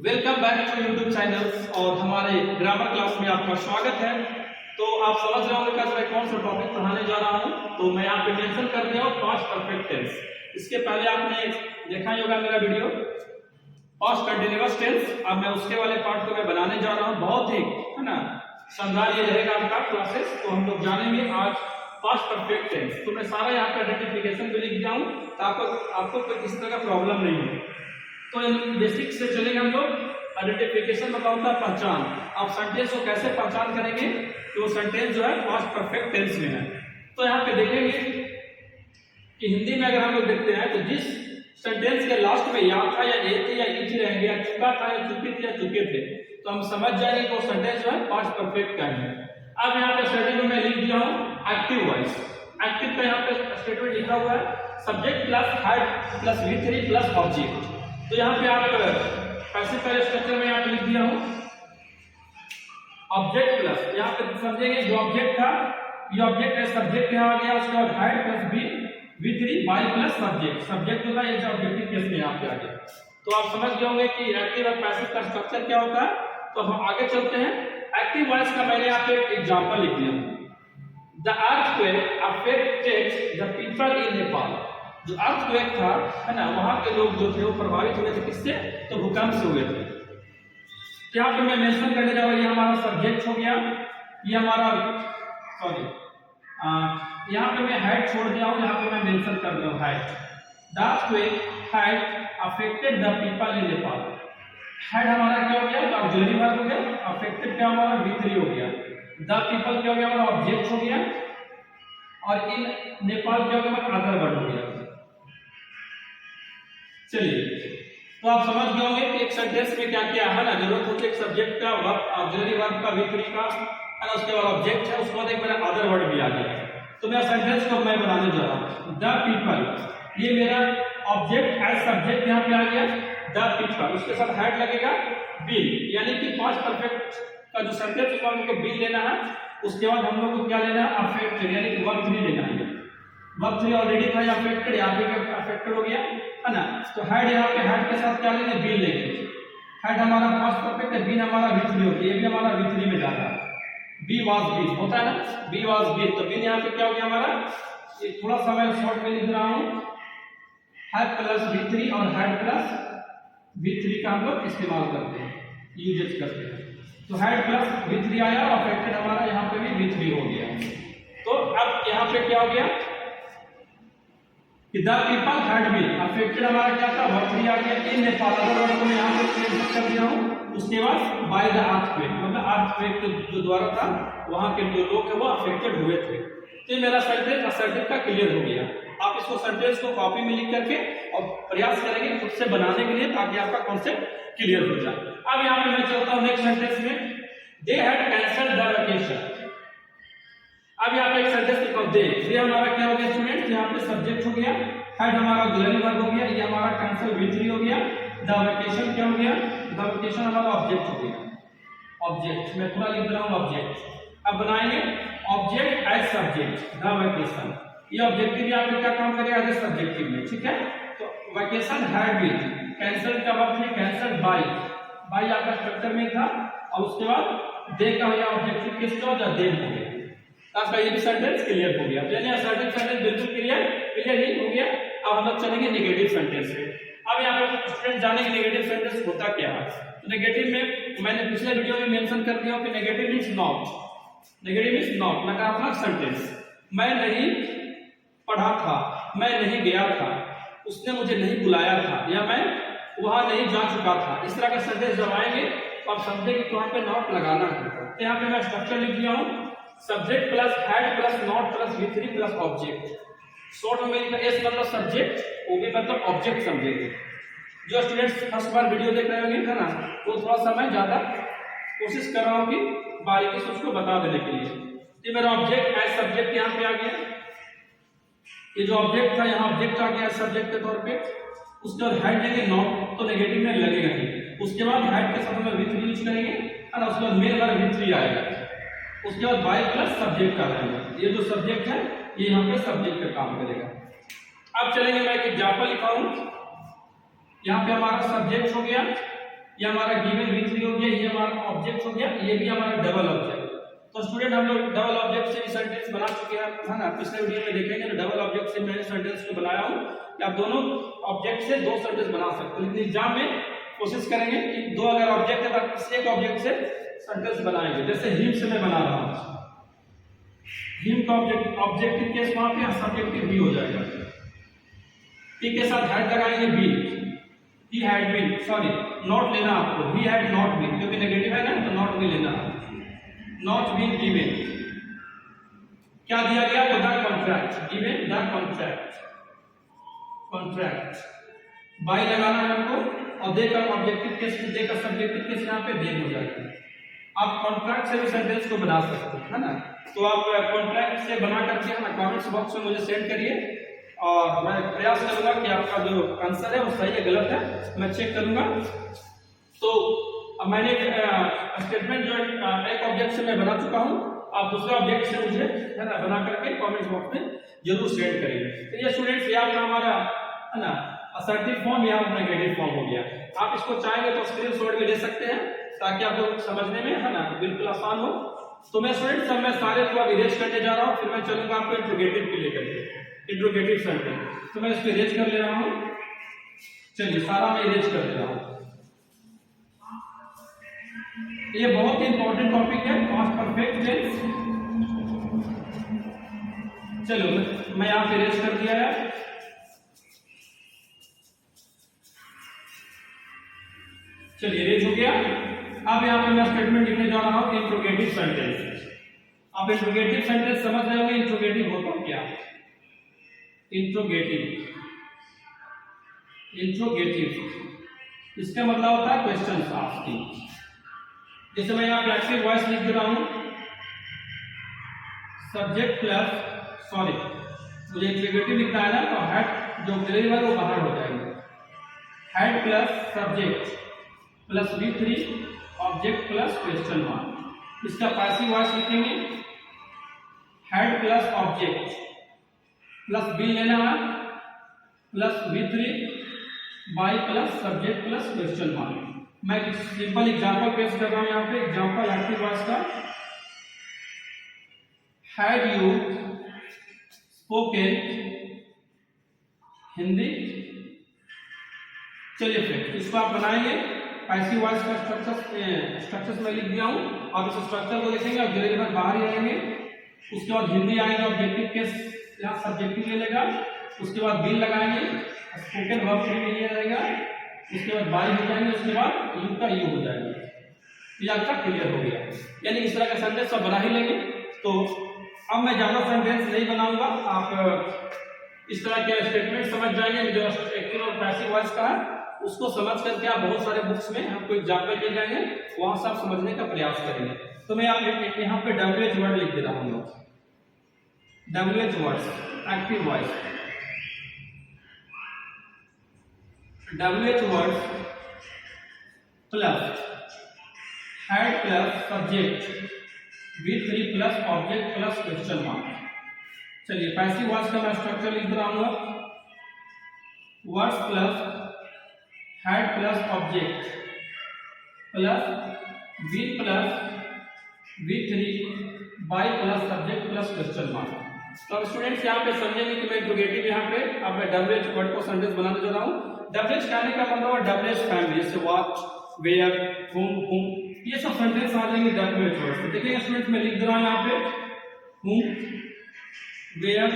Welcome back to YouTube channel और हमारे grammar class में आपका स्वागत है। तो आप समझ रहे होंगे कि मैं कौन सा टॉपिक पढ़ाने जा रहा हूं। तो मैं यहाँ पे मेंशन कर दिया हूं पास्ट परफेक्ट टेंस। इसके पहले आपने देखा ही होगा मेरा वीडियो पास्ट कंटीन्यूअस टेंस। अब मैं उसके वाले पार्ट को मैं बनाने जा रहा हूँ। बहुत ही है ना शानदार ये रहेगा आपका क्लासेस। तो हम लोग जानेंगे आज पास्ट परफेक्ट टेंस। तो मैं सारा यहाँ पे आइडेंटिफिकेशन भी लिख दिया हूँ ताकि आपको कोई किसी तरह का प्रॉब्लम नहीं हो। तो इन बेसिक से चलेंगे हम लोग। आइडेंटिफिकेशन मतलब होता है पहचान। आप सेंटेंस को कैसे पहचान करेंगे कि वो सेंटेंस जो है पास्ट परफेक्ट टेंस में है। तो यहाँ पे देखेंगे कि हिंदी में अगर हम लोग देखते हैं तो जिस सेंटेंस के लास्ट में या था या ए थे या ई थी रहेंगे या चुका था या चुकी थी या चुके थे तो हम समझ जाएंगे कि वो सेंटेंस जो है पास्ट परफेक्ट का है। अब यहाँ पे स्टेटमेंट में लिख दिया हूँ एक्टिव वॉइस। एक्टिव का यहाँ पे स्टेटमेंट लिखा हुआ है subject plus had plus V3 plus object. तो यहाँ पे आप पैसिव पहले स्ट्रक्चर में यहाँ पे लिख दिया हूँ ऑब्जेक्ट प्लस यहाँ पे समझेंगे जो ऑब्जेक्ट था ये ऑब्जेक्ट है सब्जेक्ट यहाँ आ गया उसके बाद head plus V3 by plus subject. Subject होता है ये ऑब्जेक्टिव केस में यहाँ पे आ गया। तो आप समझ गए होंगे कि एक्टिव और पैसिव का स्ट्रक्चर क्या होता है। तो हम आगे चलते हैं। एक्टिव वॉइस का मैंने यहाँ पे एक एग्जाम्पल लिख दिया हूँ the earthquake affected the people in Nepal. जो अर्थक्वेक था है ना वहां के लोग जो थे वो प्रभावित हुए थे किससे तो भूकंप से हुए थे। यहाँ पे मैं मेंशन करने जा रहा हूँ ये हमारा सब्जेक्ट हो गया ये हमारा सॉरी यहाँ पे मैं हेड छोड़ दिया हूँ यहाँ पे मैं मेंशन कर रहा हूँ head. The earthquake had affected the people in Nepal. Head हमारा क्या हो गया ऑक्सिलरी वर्ब हो गया। अफेक्टेड क्या हमारा V3 हो गया। द पीपल क्या हो गया हमारा ऑब्जेक्ट हो गया और इन नेपाल क्या हो गया हमारा अदर वर्ड हो गया। चलिए तो आप समझ गए होंगे कि एक सेंटेंस में क्या क्या है ना जरूरत होती है एक सब्जेक्ट का वर्ब ऑक्सिलरी वर्ब का V3 का है ना उसके बाद ऑब्जेक्ट है उसके बाद एक मेरा अदर वर्ड भी आ गया। तो मैं सेंटेंस को मैं बनाने जा रहा हूँ द पीपल ये मेरा ऑब्जेक्ट एज सब्जेक्ट यहाँ पे आ गया द पीपल उसके साथ हेड लगेगा बिल यानी कि पास्ट परफेक्ट का जो सेंटेंस होगा हमको बिल लेना है। उसके बाद हम लोग को क्या लेना है अफेक्टेड यानी कि वर्ब 3 लेना है। वर्ब 3 ऑलरेडी था अफेक्टेड यहाँ पे अफेक्टेड हो गया है ना। तो हेड यहाँ पे हेड के साथ क्या लेंगे बिल लेंगे। हेड हमारा पास्ट परफेक्ट है बिल हमारा V3 हो गया ये भी हमारा V3 में जाता है। बी वाज बिल होता है ना बी वाज बिल तो बिल यहाँ पे क्या हो गया हमारा ये थोड़ा सा मैं शॉर्ट में लिख रहा हूँ हेड प्लस V3 और हेड प्लस V3 का हम लोग इस्तेमाल करते हैं यूजेस करते हैं। तो हेड प्लस V3 आया और अफेक्टेड हमारा यहाँ पे भी V3 हो गया। तो अब यहाँ पे क्या हो गया कि the people had been affected हमारा क्या था वर्ब 3 आ गया इन नेपाल अदर वर्ड को मैं यहाँ पे मेंशन कर दिया हूँ। उसके बाद बाय द अर्थक्वेक मतलब अर्थक्वेक जो द्वारा था वहां के जो लोग हैं वो अफेक्टेड हुए थे। तो ये मेरा सेंटेंस असर्टिव का क्लियर हो गया। आप इसको सेंटेंस को कॉपी में लिख करके और प्रयास करेंगे खुद से बनाने के लिए ताकि आपका कॉन्सेप्ट क्लियर हो जाए। अब यहाँ पे मैं चलता हूँ नेक्स्ट सेंटेंस में they had cancelled the vacation. अब यहाँ पे एक सेंटेंस लिखो दे हमारा क्या हो गया स्टूडेंट यहाँ पे सब्जेक्ट हो गया हेड हमारा ऑक्सिलरी वर्ब हो गया ये हमारा कैंसल V3 हो गया। द वेकेशन क्या हो गया द वेकेशन हमारा ऑब्जेक्ट हो गया। ऑब्जेक्ट मैं पूरा लिख रहा हूँ ऑब्जेक्ट। अब बनाएंगे object as subject the vacation ये ऑब्जेक्टिव यहाँ पे क्या काम करेगा एज सब्जेक्टिव में ठीक है। तो वेकेशन हैड बीन कैंसल का वर्ब है कैंसल बाय आपका स्ट्रक्चर में था और उसके बाद दे का हो गया ऑब्जेक्टिव किसका हो गया देन हो गया। आपका ये भी सेंटेंस क्लियर हो गया। यानी असर्टिव सेंटेंस बिल्कुल क्लियर ही हो गया। अब हम लोग चलेंगे नेगेटिव सेंटेंस पे। अब यहाँ पे स्टूडेंट जानेंगे नेगेटिव सेंटेंस होता क्या है। तो नेगेटिव में मैंने पिछले वीडियो में मेंशन कर दिया कि नेगेटिव मींस नॉट नकारात्मक सेंटेंस। मैं नहीं पढ़ा था मैं नहीं गया था उसने मुझे नहीं बुलाया था या मैं वहां नहीं जा चुका था इस तरह का सेंटेंस जब आएंगे तो आप समझेंगे कि वहां पे नॉट लगाना है। तो यहाँ पे मैं स्ट्रक्चर लिख दिया हूँ subject plus had plus not plus V3 plus object. Short में लिखा एस मतलब सब्जेक्ट OB मतलब ऑब्जेक्ट समझेंगे। जो स्टूडेंट्स फर्स्ट बार वीडियो देख रहे होंगे है ना वो थोड़ा सा मैं ज्यादा कोशिश कर रहा हूँ कि बारीकी से उसको बता देने के लिए। ये मेरा ऑब्जेक्ट एज सब्जेक्ट यहाँ पे आ गया। ये जो ऑब्जेक्ट था यहाँ ऑब्जेक्ट आ गया सब्जेक्ट के तौर पे। उसके बाद हेड लेंगे नॉट तो नेगेटिव में लगेगा नहीं। उसके बाद हेड के साथ में V3 यूज करेंगे और उसके बाद मेन वाला V3 आएगा। उसके बाद बाय प्लस सब्जेक्ट आ जाएगा। ये जो सब्जेक्ट है ये यहाँ पे सब्जेक्ट का काम करेगा। अब चलेंगे मैं एक एग्जांपल लिखा हूं यहाँ पे हमारा सब्जेक्ट हो गया ये हमारा गिवन V3 हो गया, ये हमारा ऑब्जेक्ट हो गया, ये भी हमारा डबल ऑब्जेक्ट। तो स्टूडेंट हम लोग डबल ऑब्जेक्ट से भी सेंटेंस बना चुके हैं, है ना। पिछले वीडियो में देखेंगे ना, डबल ऑब्जेक्ट से मैंने सेंटेंस को बनाया हूं कि आप दोनों ऑब्जेक्ट से दो सेंटेंस बना सकते हो। लेकिन एग्जाम में कोशिश करेंगे कि दो अगर ऑब्जेक्ट है तो किसी एक ऑब्जेक्ट से सेंटेंस बनाएंगे। जैसे हिम से मैं बना रहा हूं, हिम का ऑब्जेक्टिव केस वहां पे सब्जेक्टिव भी हो जाएगा। पी के साथ हैड लगाएंगे been, he had been, sorry not लेना आपको, ही हैड नॉट बीन, क्योंकि नेगेटिव है ना तो नॉट भी लेना, नॉट बीन गिवन। क्या दिया गया तो the contract, given the contract, contract by लगाना है हमको और देकर ऑब्जेक्टिव केस, देकर सब्जेक्टिव केस यहाँ पे दे हो जाएगा। आप कॉन्ट्रैक्ट से भी सेंटेंस को बना सकते हैं, है ना। तो आप कॉन्ट्रैक्ट से बना करके है ना कमेंट्स बॉक्स में मुझे सेंड करिए और मैं प्रयास करूंगा कि आपका जो आंसर है वो सही है गलत है मैं चेक करूंगा। तो अब मैंने स्टेटमेंट जो एक ऑब्जेक्ट से मैं बना चुका हूं, आप दूसरे ऑब्जेक्ट से मुझे है ना बना करके कमेंट्स बॉक्स में जरूर सेंड करिए। तो ये स्टूडेंट्स ये आपका हमारा है ना असर्टिव फॉर्म या नेगेटिव फॉर्म हो गया। आप इसको चाहेंगे तो स्क्रीनशॉट भी ले सकते हैं ताकि आपको समझने में है ना बिल्कुल आसान हो। तो मैं स्टूडेंट्स सब मैं सारे को अब इरेज करने जा रहा हूं, फिर मैं चलूंगा आपको इंट्रोगेटिव के लेकर के, इंट्रोगेटिव सेंटेंस। तो मैं इसको इरेज कर ले रहा हूं, चलिए सारा मैं इरेज कर ले रहा हूं। ये बहुत ही इंपॉर्टेंट टॉपिक है पास्ट परफेक्ट टेंस। चलो मैं यहां पे इरेज कर दिया है। चलिए इरेज हो गया। अब यहां पे मैं स्टेटमेंट लिखने जा रहा हूं इंट्रोगेटिव सेंटेंस। आप इंट्रोगेटिव सेंटेंस समझ रहे होंगे इंट्रोगेटिव होता क्या, इंट्रोगेटिव, इंट्रोगेटिव इसका मतलब होता है क्वेश्चन आस्किंग। जैसे मैं यहाँ पे एक्टिव वॉइस लिख दे रहा हूं, सब्जेक्ट प्लस, सॉरी मुझे इंट्रोगेटिव लिखना है ना तो हेड जो डिलीवर वो बाहर हो जाएंगे, had plus subject plus V3 object plus question mark. इसका पैसिव वॉइस लिखेंगे had plus object plus been लेना है plus V3 by plus subject plus question mark. मैं एक सिंपल एग्जांपल पेश कर रहा हूं यहाँ पे। एग्जांपल एक्टिव वॉइस का, हैड यू स्पोकन हिंदी। चलिए फिर इसको आप बनाएंगे। पैसिव वॉइस का स्ट्रक्चर्स मैं लिख दिया हूं, आप इस स्ट्रक्चर को देखेंगे और धीरे धीरे बाहर ही आएंगे। उसके बाद हिंदी आएगा, ऑब्जेक्टिव केस यहाँ सब्जेक्टिव ले लेगा, उसके बाद बिल लगाएंगे, स्पोकन वर्ब फ्री में ये रहेगा, उसके बाद बाई हो जाएंगे, उसके बाद यू का यू हो जाएगा। ये आपका क्लियर हो गया। यानी इस तरह का सेंटेंस सब बना ही लेंगे। तो अब मैं ज्यादा सेंटेंस नहीं बनाऊंगा, आप इस तरह के स्टेटमेंट समझ जाएंगे जो एक्टिव और पैसिव वॉइस का है। उसको समझ करके आप बहुत सारे बुक्स में आपको एग्जाम्पल मिल जाएंगे, वहां से आप समझने का प्रयास करेंगे। तो मैं यहाँ पे WH वर्ड लिख दे रहा हूँ, WH word active voice, WH word plus had plus subject V3 plus object plus question mark. चलिए पैसिव वॉइस का मैं स्ट्रक्चर लिख रहा हूँ, words plus had plus object plus V plus V3 by plus subject plus question mark. तो अब students यहाँ पे समझेंगे कि मैं इंट्रोगेटिव यहाँ पे अब मैं WH वर्ड को सेंटेंस बनाने जा रहा हूँ। WH कहने का मतलब है WH फैमिली, जैसे व्हाट, वेयर, whom, ये सब सेंटेंस आ जाएंगे WH वर्ड से। देखिए स्टूडेंट्स मैं लिख दे रहा हूँ यहाँ पे whom, where,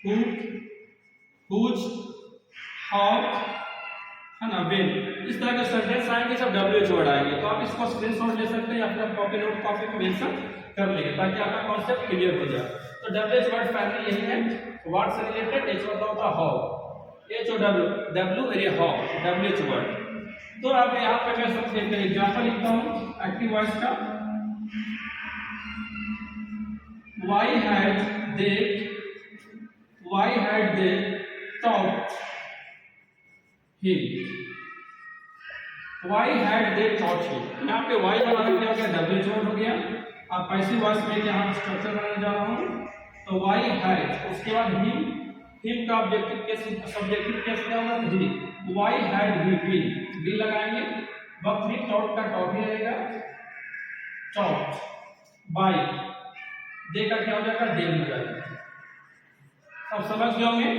who, whose, how, है ना, when, इस तरह के सेंटेंस आएंगे सब WH वर्ड आएंगे। तो आप इसको स्क्रीनशॉट ले सकते हैं या फिर आप कॉपी नोट कॉपी में मेंशन कर लेंगे ताकि आपका कॉन्सेप्ट क्लियर हो जाए। तो WH वर्ड फैमिली यही है, वर्ड से रिलेटेड। H होता है हाउ, HOW, W ये हाउ, WH वर्ड। तो अब यहाँ पे मैं सबसे एक एग्जांपल लिखता हूँ एक्टिव वॉइस का, why had they taught him, why had they taught him। यहाँ पे why बना के क्या हो गया, WH वर्ड हो गया। आप पैसिव वॉइस में यहाँ स्ट्रक्चर बनाने जा रहा हूँ, तो why had, उसके बाद him का ऑब्जेक्टिव केस, सब्जेक्टिव केस क्या होगा, he, why had he been, भी लगाएंगे, वर्ब 3 टॉट का टॉट ही रहेगा, टॉट बाय, दे का क्या हो जाएगा, देम हो जाएगा। अब समझ गए होंगे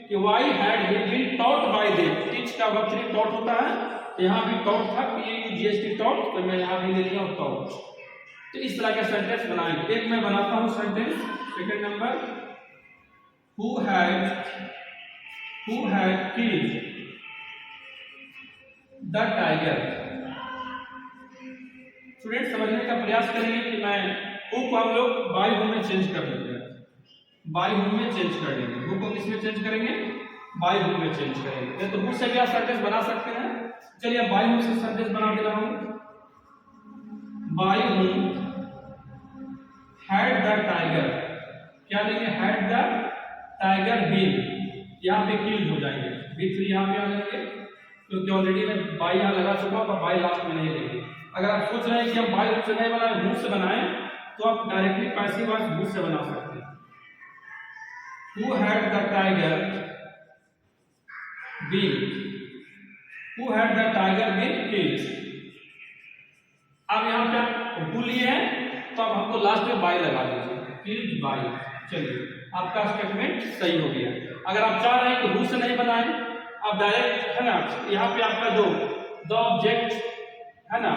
कि why had he been taught by them, teach का वर्ब 3 टॉट होता है, यहाँ भी टॉट था, PAUGHT टॉट, तो मैं यहाँ भी ले लिया हूँ टॉट। तो इस तरह का सेंटेंस बनाएंगे। एक मैं बनाता हूँ sentence, second number, who had killed the tiger। Student समझने का प्रयास करेंगे कि मैं हु को हम लोग बाय हु में चेंज कर देंगे, बाय हु में चेंज कर देंगे, हु को किस में चेंज करेंगे, बाय हु में चेंज करेंगे। तो हु से भी आप सेंटेंस बना सकते हैं। चलिए बाय हु से सेंटेंस बना दे रहा हूं, by who had the tiger, क्या लेंगे, हैड द टाइगर बीन, यहाँ पे किल्ड हो जाएंगे, B3 यहाँ पे आ जाएंगे, क्योंकि ऑलरेडी मैं बाय यहाँ लगा चुका हूँ, बाय लास्ट में नहीं लेंगे। अगर आप सोच रहे हैं कि हम बाय हु से नहीं बनाए, हु से बनाएं, तो आप डायरेक्टली पैसिव वॉइस हु से बना सकते हैं। Who had the tiger been, who had the tiger been killed. अब यहाँ पे हु लिए हैं, तो अब हमको लास्ट में बाय लगा दीजिए, किल्ड बाय। चलिए आपका स्टेटमेंट सही हो गया। अगर आप चाह रहे हैं कि हु से नहीं बनाएं, आप डायरेक्ट है ना, यहाँ पे आपका जो द ऑब्जेक्ट है ना,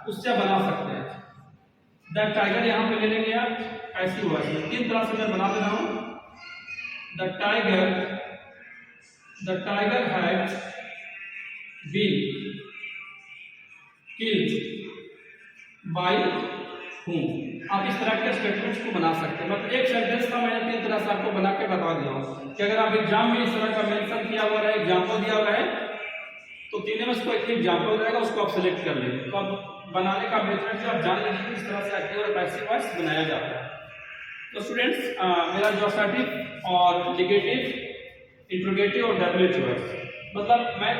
उससे बना सकते हैं। द टाइगर यहाँ पे ले लेंगे आप, ऐसी हुआ है, तीन तरह से मैं बना दे रहा हूँ। The tiger had been killed by whom. आप इस तरह के स्टेटमेंट्स को बना सकते हैं। मतलब एक सेंटेंस का मैंने तीन तरह से आपको बना के बता दिया हूँ कि अगर आप एग्जाम में इस तरह का मेंशन किया हुआ है, एग्जाम्पल दिया हुआ है, तो तीनों में उसको एक एग्जाम्पल रहेगा, उसको आप सेलेक्ट कर लेंगे। तो आप बनाने का मेथड से आप जान लीजिए किस तरह से एक्टिव और पैसिव वॉइस बनाया जाता है। तो स्टूडेंट्स, मेरा जो असर्टिव और नेगेटिव, इंट्रोगेटिव और डेफिनेटिव वॉइस, मतलब मैं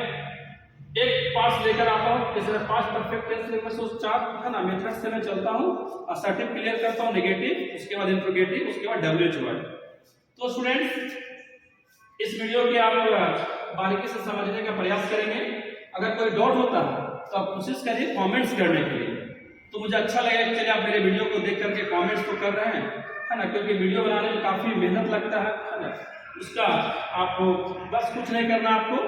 एक पार्ट लेकर आता हूँ, जैसे पास्ट परफेक्ट टेंस में से उस चार है ना मेथड से मैं चलता हूँ, असर्टिव क्लियर करता हूँ, नेगेटिव, उसके बाद इंट्रोगेटिव, उसके बाद डेफिनेटिव वर्ड। तो स्टूडेंट्स, इस वीडियो के आप बारीकी से समझने का प्रयास करेंगे। अगर कोई डाउट होता है तो आप कोशिश करिए कमेंट्स करने के लिए। तो मुझे अच्छा लगेगा कि चलिए आप मेरे वीडियो को देख करके कमेंट्स तो कर रहे हैं, है ना, क्योंकि वीडियो बनाने में काफी मेहनत लगता है ना। उसका आपको बस कुछ नहीं करना, आपको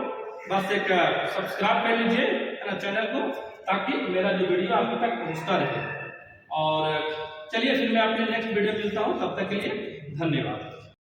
बस एक सब्सक्राइब कर लीजिए है ना चैनल को, ताकि मेरा जो वीडियो आप तक पहुंचता रहे। और चलिए फिर मैं आपके नेक्स्ट वीडियो मिलता हूं, तब तक के लिए धन्यवाद।